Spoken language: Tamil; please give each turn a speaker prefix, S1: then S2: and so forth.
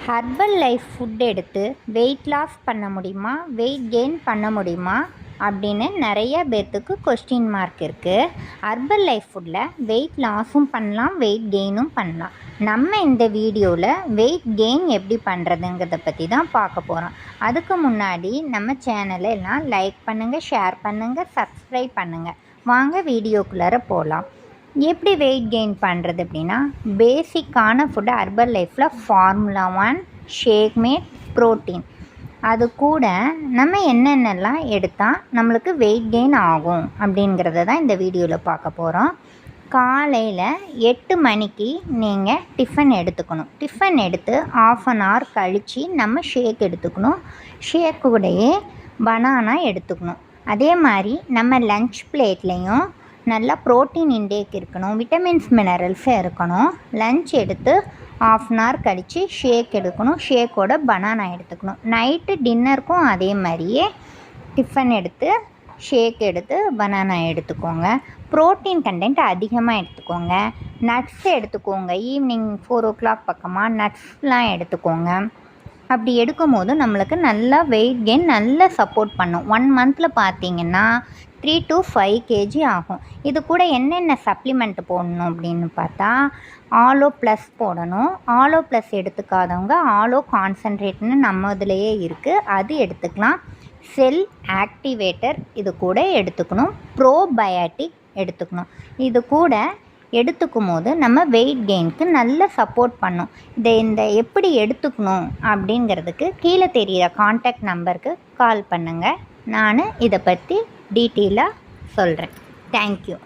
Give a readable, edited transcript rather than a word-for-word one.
S1: ஹெர்பல் லைஃப் ஃபுட் எடுத்து வெயிட் லாஸ் பண்ண முடியுமா, வெயிட் கெயின் பண்ண முடியுமா அப்படின்னு நிறைய பேர்த்துக்கு கொஸ்டின் மார்க் இருக்குது. ஹெர்பல் லைஃப் ஃபுட்டில் வெயிட் லாஸும் பண்ணலாம், வெயிட் கெயினும் பண்ணலாம். நம்ம இந்த வீடியோவில் வெயிட் கெயின் எப்படி பண்ணுறதுங்கிறத பற்றி தான் பார்க்க போகிறோம். அதுக்கு முன்னாடி நம்ம சேனலை எல்லாம் லைக் பண்ணுங்கள், ஷேர் பண்ணுங்கள், சப்ஸ்கிரைப் பண்ணுங்கள். வாங்க வீடியோக்குள்ளார போகலாம். எப்படி வெயிட் கெயின் பண்ணுறது அப்படின்னா, பேசிக்கான ஃபுட்டு ஹெர்பல் லைஃப்பில் ஃபார்முலா 1, ஷேக் மேட், ப்ரோட்டீன். அது கூட நம்ம என்னென்னலாம் எடுத்தால் நம்மளுக்கு வெயிட் கெயின் ஆகும் அப்படிங்கிறத தான் இந்த வீடியோவில் பார்க்க போகிறோம். காலையில் 8 மணிக்கு நீங்கள் டிஃபன் எடுத்துக்கணும். டிஃபன் எடுத்து ½ அன் ஹவர் கழித்து நம்ம ஷேக் எடுத்துக்கணும். ஷேக் கூடயே பனானா எடுத்துக்கணும். அதே மாதிரி நம்ம லன்ச் பிளேட்லேயும் நல்லா ப்ரோட்டீன் இன்டேக் இருக்கணும், விட்டமின்ஸ் மினரல்ஸ் இருக்கணும். லன்ச் எடுத்து ½ அன் ஹவர் கழித்து ஷேக் எடுக்கணும். ஷேக்கோட பனானா எடுத்துக்கணும். நைட்டு டின்னருக்கும் அதே மாதிரியே டிஃபன் எடுத்து ஷேக் எடுத்து பனானா எடுத்துக்கோங்க. ப்ரோட்டீன் கண்டென்ட் அதிகமாக எடுத்துக்கோங்க. நட்ஸ் எடுத்துக்கோங்க. ஈவினிங் 4 o'clock பக்கமாக நட்ஸ்லாம் எடுத்துக்கோங்க. அப்படி எடுக்கும்போது நம்மளுக்கு நல்லா வெயிட் கெயின் நல்லா சப்போர்ட் பண்ணும். 1 மந்தில் பார்த்திங்கன்னா 3 to 5 kg ஆகும். இது கூட என்னென்ன சப்ளிமெண்ட் போடணும் அப்படின்னு பார்த்தா, ஆலோ ப்ளஸ் போடணும். ஆலோ ப்ளஸ் எடுத்துக்காதவங்க ஆலோ கான்சன்ட்ரேட்னு நம்ம இதுலேயே இருக்குது, அது எடுத்துக்கலாம். செல் ஆக்டிவேட்டர் இது கூட எடுத்துக்கணும். ப்ரோபயாட்டிக் எடுத்துக்கணும். இது கூட எடுத்துக்கும் போது நம்ம வெயிட் கெயினுக்கு நல்ல சப்போர்ட் பண்ணும். இந்த எப்படி எடுத்துக்கணும் அப்படிங்கிறதுக்கு கீழே தெரிகிற கான்டாக்ட் நம்பருக்கு கால் பண்ணுங்கள். நான் இதை பற்றி டீட்டெயிலாக சொல்கிறேன். தேங்க்யூ.